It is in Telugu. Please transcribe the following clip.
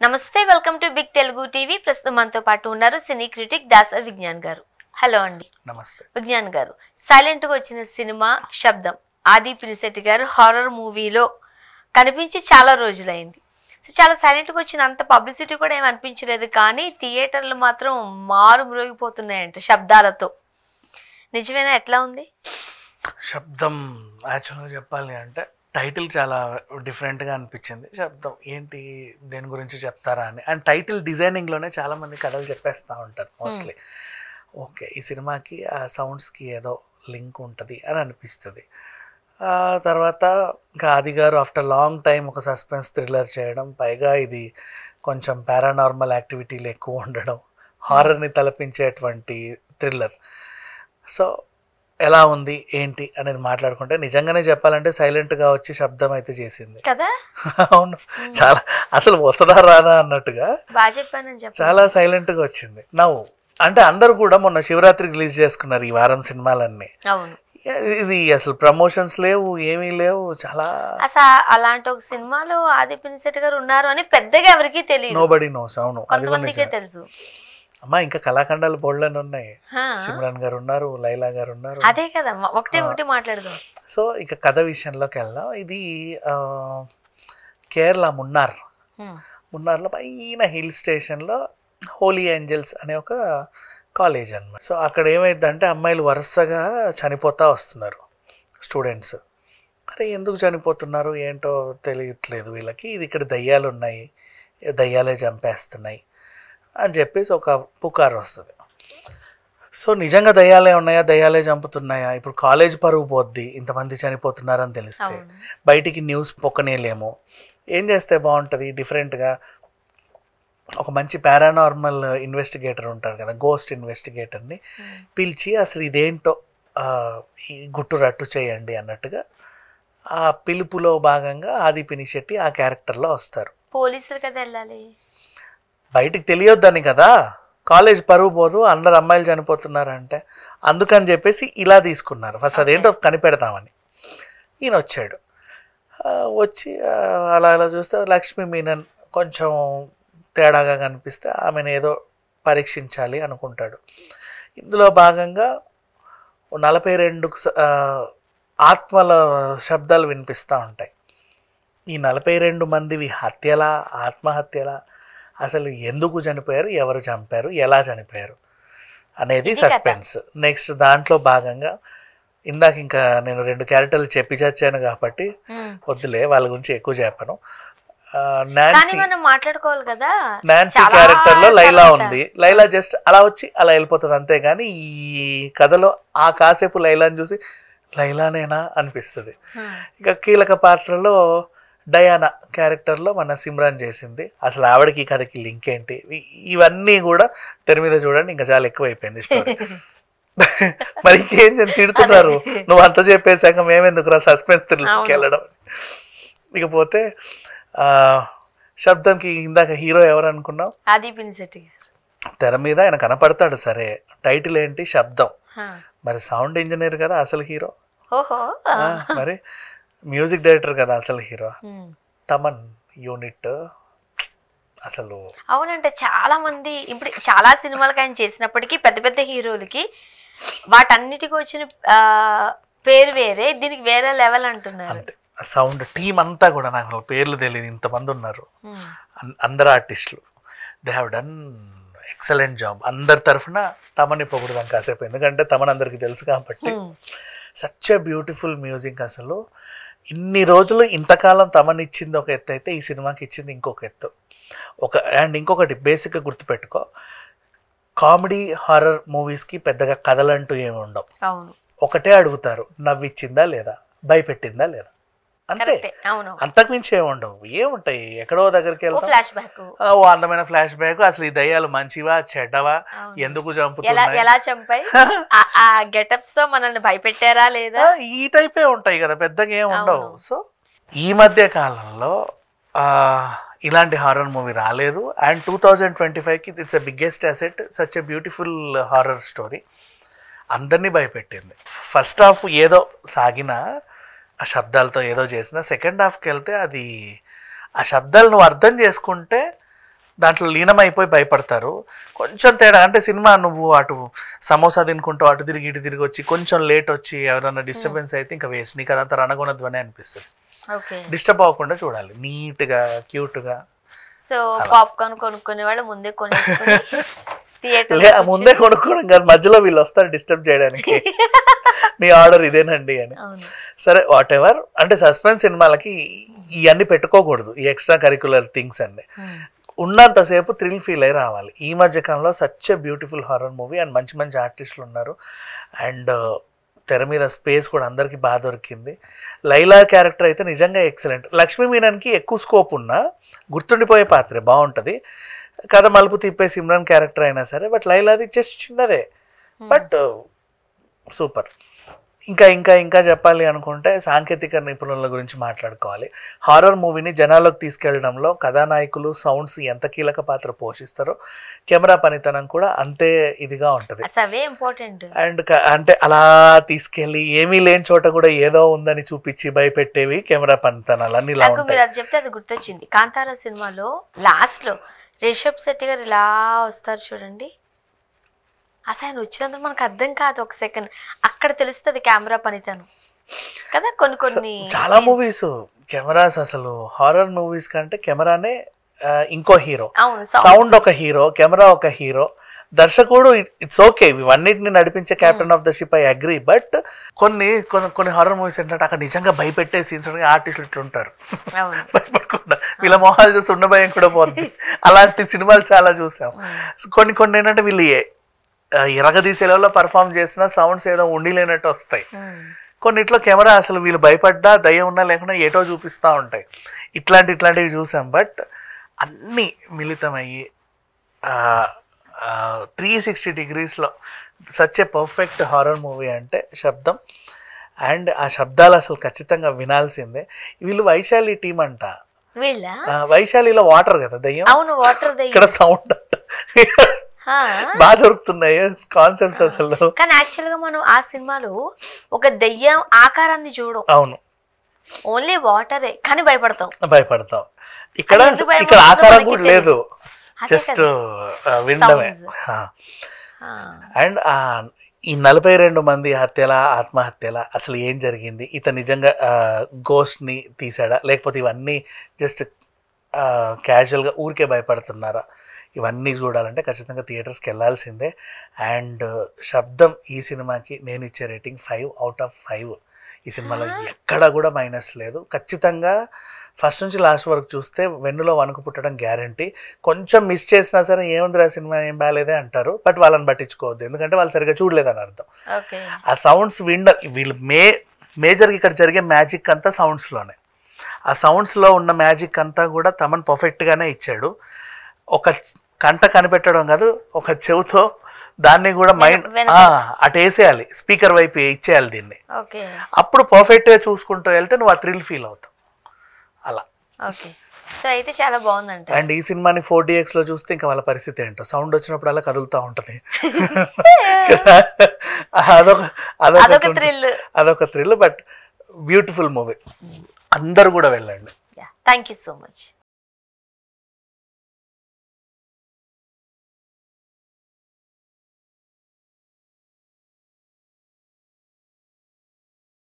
నమస్తే welcome to big Telugu TV. ప్రస్తుతం మనతో పాటు ఉన్నారు సినీ క్రిటిక్ దాసర్ విజ్ఞాన్ గారు. హలో అండి. నమస్తే విజ్ఞాన్ గారు, సైలెంట్ గా వచ్చిన సినిమా శబ్దం. ఆది పినిశెట్టి గారు హారర్ మూవీలో కనిపించి చాలా రోజులైంది. సో చాలా సైలెంట్ గా వచ్చిన, అంత పబ్లిసిటీ కూడా ఏమి అనిపించలేదు, కానీ థియేటర్లు మాత్రం మారు మ్రోగిపోతున్నాయంట శబ్దాలతో. నిజమేనా? ఎట్లా ఉంది శబ్దం? యాక్చువల్గా చెప్పాలి అంటే టైటిల్ చాలా డిఫరెంట్గా అనిపించింది. శబ్దం ఏంటి, దేని గురించి చెప్తారా అని. అండ్ టైటిల్ డిజైనింగ్లోనే చాలామంది కథలు చెప్పేస్తూ ఉంటారు మోస్ట్లీ. ఓకే, ఈ సినిమాకి ఆ సౌండ్స్కి ఏదో లింక్ ఉంటుంది అని అనిపిస్తుంది. తర్వాత ఇంకా ఆది గారు ఆఫ్టర్ లాంగ్ టైం ఒక సస్పెన్స్ థ్రిల్లర్ చేయడం, పైగా ఇది కొంచెం పారానార్మల్ యాక్టివిటీలు ఎక్కువ ఉండడం, హారర్ని తలపించేటువంటి థ్రిల్లర్. సో ఎలా ఉంది ఏంటి అనేది మాట్లాడుకుంటే, నిజంగానే చెప్పాలంటే సైలెంట్గా వచ్చి శబ్దం అయితే చేసింది కదా. అవును, చాలా అసలు వస్తుందా రాదా అన్నట్టుగా బాగా చెప్పానని చెప్పి చాలా సైలెంట్గా వచ్చింది. నవ్వు అంటే అందరూ కూడా మొన్న శివరాత్రికి రిలీజ్ చేసుకున్నారు ఈ వారం సినిమాలన్నీ. అవును, ఇది అసలు ప్రమోషన్స్ లేవు, ఏమీ లేవు. చాలా అసలు అలాంటి ఒక సినిమాలో ఆది పినిశెట్టి గారు ఉన్నారు అని పెద్దగా ఎవరికి తెలియదు. Nobody nose. అవును, కొంతమందికే తెలుసు. అమ్మా ఇంకా కళాఖండాలు బోల్డని ఉన్నాయి. సిమ్రాన్ గారు ఉన్నారు, లైలా గారు ఉన్నారు. అదే కదా, ఒకటి మాట్లాడదాం. సో ఇక కథ విషయంలోకి వెళ్దాం. ఇది కేరళ మున్నార్లో పైన హిల్ స్టేషన్లో హోలీ ఏంజల్స్ అనే ఒక కాలేజ్ అన్నమాట. సో అక్కడ ఏమైందంటే అమ్మాయిలు వరుసగా చనిపోతూ వస్తున్నారు, స్టూడెంట్స్. అరే ఎందుకు చనిపోతున్నారు ఏంటో తెలియట్లేదు వీళ్ళకి. ఇది ఇక్కడ దయ్యాలు ఉన్నాయి, దయ్యాలే చంపేస్తున్నాయి అని చెప్పేసి ఒక పుకారు వస్తుంది. సో నిజంగా దయ్యాలే ఉన్నాయా, దయ్యాలే చంపుతున్నాయా? ఇప్పుడు కాలేజ్ పరువు పోద్ది ఇంతమంది చనిపోతున్నారని తెలిస్తే. బయటికి న్యూస్ పొక్కనేలేము. ఏం చేస్తే బాగుంటుంది డిఫరెంట్గా? ఒక మంచి పారానార్మల్ ఇన్వెస్టిగేటర్ ఉంటారు కదా, గోస్ట్ ఇన్వెస్టిగేటర్ని పిలిచి అసలు ఇదేంటో ఈ గుట్టు రట్టు చేయండి అన్నట్టుగా ఆ పిలుపులో భాగంగా ఆది పినిశెట్టి ఆ క్యారెక్టర్లో వస్తారు. పోలీసులు కదా వెళ్ళాలి, బయటికి తెలియొద్దని కదా, కాలేజ్ పరువు పోదు, అందరు అమ్మాయిలు చనిపోతున్నారంటే. అందుకని చెప్పేసి ఇలా తీసుకున్నారు. ఫస్ట్ అదేంటో కనిపెడతామని ఈయన వచ్చాడు. వచ్చి అలా అలా చూస్తే లక్ష్మీ మీనన్ కొంచెం తేడాగా కనిపిస్తే ఆమెను ఏదో పరీక్షించాలి అనుకుంటాడు. ఇందులో భాగంగా 42 ఆత్మల శబ్దాలు వినిపిస్తూ ఉంటాయి. ఈ 42 మందివి హత్యలా, ఆత్మహత్యలా, అసలు ఎందుకు చనిపోయారు, ఎవరు చంపారు, ఎలా చనిపోయారు అనేది సస్పెన్స్. నెక్స్ట్ దాంట్లో భాగంగా ఇందాక ఇంకా నేను 2 క్యారెక్టర్లు చెప్పి చచ్చాను కాబట్టి వద్దులే, వాళ్ళ గురించి ఎక్కువ చెప్పను. మాట్లాడుకోవాలి కదా. నాన్సీ క్యారెక్టర్ లో లైలా ఉంది. లైలా జస్ట్ అలా వచ్చి అలా వెళ్ళిపోతుంది అంతేగాని ఈ కథలో ఆ కాసేపు లైలాని చూసి లైలానేనా అనిపిస్తుంది. ఇక కీలక పాత్రలో డయానా క్యారెక్టర్లో మన సిమ్రాన్ చేసింది. అసలు ఆవిడకి ఈ కథకి లింక్ ఏంటి, ఇవన్నీ కూడా తెర మీద చూడండి. ఇంకా చాలా ఎక్కువైపోయింది స్టోరీ. మరి ఇంకేం తిడుతున్నారు, నువ్వు అంత చెప్పేశాక మేమెందుకురా సస్పెన్స్ వెళ్ళడం. ఇకపోతే శబ్దంకి ఇందాక హీరో ఎవరు అనుకున్నావు? ఆది పినిశెట్టి గారు. తెర మీద ఆయన కనపడతాడు సరే, టైటిల్ ఏంటి? శబ్దం. మరి సౌండ్ ఇంజనీర్ కదా అసలు హీరో. మరి మ్యూజిక్ డైరెక్టర్ కదా అసలు హీరో. తమన్ యూనిట్ అసలు. అవునంటే చాలా మంది ఇప్పుడు చాలా సినిమాలకి ఆయన చేసినప్పటికీ పెద్ద పెద్ద హీరోలకి వాటన్నిటికి వచ్చిన పేరు వేరే, దీనికి వేరే లెవెల్ అంటున్నారు. అంతే, సౌండ్ టీమ్ అంతా కూడా నాకు పేర్లు తెలియదు, ఇంతమంది ఉన్నారు, అందరు ఆర్టిస్టులు. They have done excellent job. అందరి తరఫున తమని పొగుడుదాం కాసేపు, ఎందుకంటే తమన్ అందరికి తెలుసు కాబట్టి. Such a beautiful music. అసలు ఇన్ని రోజులు ఇంతకాలం తమన్ ఇచ్చింది ఒక ఎత్తు అయితే ఈ సినిమాకి ఇచ్చింది ఇంకొక ఎత్తు. అండ్ ఇంకొకటి బేసిక్గా గుర్తుపెట్టుకో, కామెడీ హారర్ మూవీస్కి పెద్దగా కథలంటూ ఏమి ఉండవు. ఒకటే అడుగుతారు, నవ్విచ్చిందా లేదా, భయపెట్టిందా లేదా, అంతే. అంతకుమించి ఏముండవు. ఏముంటాయి, ఎక్కడో దగ్గరికి వెళ్తాం, ఓ అందమైన ఫ్లాష్ బ్యాక్, అసలు ఈ దయ్యాలు మంచివా చెడ్డవా, ఎందుకు చంపుతున్నాయి, ఎలా చంపాయి, ఆ గెటప్స్ తో మనల్ని భయపెట్టారా లేదా, ఈ టైపే ఉంటాయి కదా, పెద్దగా ఏమి ఉండవు. సో ఈ మధ్య కాలంలో ఇలాంటి హారర్ మూవీ రాలేదు. అండ్ 2025కి it's a biggest asset. Such a beautiful horror story. అందరినీ భయపెట్టింది. ఫస్ట్ హాఫ్ ఏదో సాగిన ఆ శబ్దాలతో ఏదో చేసిన, సెకండ్ హాఫ్కి వెళ్తే అది ఆ శబ్దాలు నువ్వు అర్థం చేసుకుంటే దాంట్లో లీనమైపోయి భయపడతారు. కొంచెం తేడా అంటే సినిమా నువ్వు అటు సమోసా తినుకుంటూ అటు తిరిగి ఇటు తిరిగి వచ్చి కొంచెం లేట్ వచ్చి ఎవరైనా డిస్టర్బెన్స్ అయితే ఇంకా వేస్ట్, నీకు అదంతా రణగొనధ్వని అనిపిస్తుంది. డిస్టర్బ్ అవ్వకుండా చూడాలి, నీట్గా క్యూట్గా. సో పాప్కార్న్ కొనుక్కునే వాళ్ళు ముందే ముందే కొనుక్కోవడం కాదు, మధ్యలో వీళ్ళు వస్తారు డిస్టర్బ్ చేయడానికి, మీ ఆర్డర్ ఇదేనండి అని. సరే వాట్ ఎవర్, అంటే సస్పెన్స్ సినిమాలకి ఇవన్నీ పెట్టుకోకూడదు, ఈ ఎక్స్ట్రా కరిక్యులర్ థింగ్స్ అన్ని. ఉన్నంతసేపు థ్రిల్ ఫీల్ అయి రావాలి. ఈ మధ్య కాలంలో such a beautiful horror movie and మంచి మంచి ఆర్టిస్టులు ఉన్నారు అండ్ తెర మీద స్పేస్ కూడా అందరికీ బాగా దొరికింది. లైలా క్యారెక్టర్ అయితే నిజంగా ఎక్సలెంట్. లక్ష్మీ మీనన్కి ఎక్కువ స్కోప్ ఉన్నా గుర్తుండిపోయే పాత్రే, బాగుంటుంది. కథ మలుపు తిప్పే సిమ్రాన్ క్యారెక్టర్ అయినా సరే, బట్ లైలాది జస్ట్ చిన్నదే బట్ సూపర్. ఇంకా ఇంకా ఇంకా చెప్పాలి అనుకుంటే సాంకేతిక నిపుణుల గురించి మాట్లాడుకోవాలి. హారర్ మూవీని జనాల్లోకి తీసుకెళ్లడంలో కథానాయకులు, సౌండ్స్ ఎంత కీలక పాత్ర పోషిస్తారో కెమెరా పనితనం కూడా అంతే ఇదిగా ఉంటుంది. అండ్ అంటే అలా తీసుకెళ్ళి ఏమీ లేని చోట కూడా ఏదో ఉందని చూపించి భయపెట్టేవి కెమెరా పనితనాలు అన్ని ఇలా ఉంటాయి. అది చెప్తే అది గుర్తొచ్చింది, కాంతారా సినిమాలో లాస్ట్ లో రిషబ్ శెట్టి గారు ఇలా వస్తారు చూడండి, అసలు ఆయన వచ్చినందుకు మనకు అర్థం కాదు, ఒక సెకండ్ అక్కడ తెలుస్తుంది కెమెరా పనితనం కదా. కొన్ని చాలా మూవీస్ కెమెరాస్, అసలు హారర్ మూవీస్ కంటే కెమెరానే ఇంకో హీరో, సౌండ్ ఒక హీరో, కెమెరా ఒక హీరో, దర్శకుడు ఇట్స్ ఓకే, ఇవన్నిటిని నడిపించే captain of the ship I agree. But కొన్ని హారర్ మూవీస్ ఏంటంటే అక్కడ నిజంగా భయపెట్టే సీన్స్ ఆర్టిస్టులు ఇట్లా ఉంటారు, భయపడకుండా వీళ్ళ మొహాలు చూసి ఉన్న భయం కూడా పోతుంది. అలాంటి సినిమాలు చాలా చూసాం. కొన్ని ఏంటంటే వీళ్ళు ఎరగదీసే లెవెల్లో పర్ఫామ్ చేసిన సౌండ్స్ ఏదో ఉండి లేనట్టు వస్తాయి. కొన్నిట్లో కెమెరా అసలు వీళ్ళు భయపడ్డా దయ్యం ఉన్నా లేకుండా ఏటో చూపిస్తూ ఉంటాయి. ఇట్లాంటివి చూసాం. బట్ అన్నీ మిళితమయ్యి 360 degreesలో such a perfect horror movie అంటే శబ్దం. అండ్ ఆ శబ్దాలు అసలు ఖచ్చితంగా వినాల్సిందే. వీళ్ళు వైశాలి టీం అంట, వైశాలిలో వాటర్ కదా దయ్యం, ఇక్కడ సౌండ్ అంట, బాగా దొరుకుతున్నాయి కాన్సెప్ట్స్ అసలు. కానీ యాక్చువల్ గా మనం ఆ సినిమాలో ఒక దయ్యం ఆకారాన్ని చూడం, అవును ఓన్లీ వాటరే, కానీ భయపడతాం. ఇక్కడ ఆకారం కూడా లేదు, జస్ట్ వినడమే. అండ్ ఈ 42 మంది ఆత్మహత్యల అసలు ఏం జరిగింది, ఇతను నిజంగా గోస్ట్ ని తీసాడా లేకపోతే ఇవన్నీ జస్ట్ క్యాజువల్గా ఊరికే భయపడుతున్నారా, ఇవన్నీ చూడాలంటే ఖచ్చితంగా థియేటర్స్కి వెళ్ళాల్సిందే. అండ్ శబ్దం ఈ సినిమాకి నేను ఇచ్చే రేటింగ్ 5 out of 5. ఈ సినిమాలో ఎక్కడ కూడా మైనస్ లేదు. ఖచ్చితంగా ఫస్ట్ నుంచి లాస్ట్ వరకు చూస్తే వెన్నులో వణుకు పుట్టడం గ్యారంటీ. కొంచెం మిస్ చేసినా సరే ఏముంది ఆ సినిమా ఏం బాగాలేదే అంటారు, బట్ వాళ్ళని పట్టించుకోవద్దు, ఎందుకంటే వాళ్ళు సరిగ్గా చూడలేదని అర్థం. ఆ సౌండ్స్ వీళ్ళు మేజర్గా ఇక్కడ జరిగే మ్యాజిక్ అంతా సౌండ్స్లోనే. ఆ సౌండ్స్లో ఉన్న మ్యాజిక్ అంతా కూడా తమన్ పర్ఫెక్ట్గానే ఇచ్చాడు. ఒక కంట కనిపెట్టడం కాదు, ఒక చెవుతో దాన్ని కూడా మైండ్ అటు వేసేయాలి, స్పీకర్ వైపు ఇచ్చేయాలి దీన్ని. అప్పుడు పర్ఫెక్ట్గా చూసుకుంటూ వెళ్తే నువ్వు ఆ థ్రిల్ ఫీల్ అవుతావు అలా. అయితే చాలా బాగుందంట. అండ్ ఈ సినిమాని 4DX లో చూస్తే ఇంకా వాళ్ళ పరిస్థితి ఏంటో, సౌండ్ వచ్చినప్పుడు అలా కదులుతూ ఉంటది, అదొక థ్రిల్. బట్ బ్యూటిఫుల్ మూవీ, అందరూ కూడా వెళ్ళండి. Thank you so much.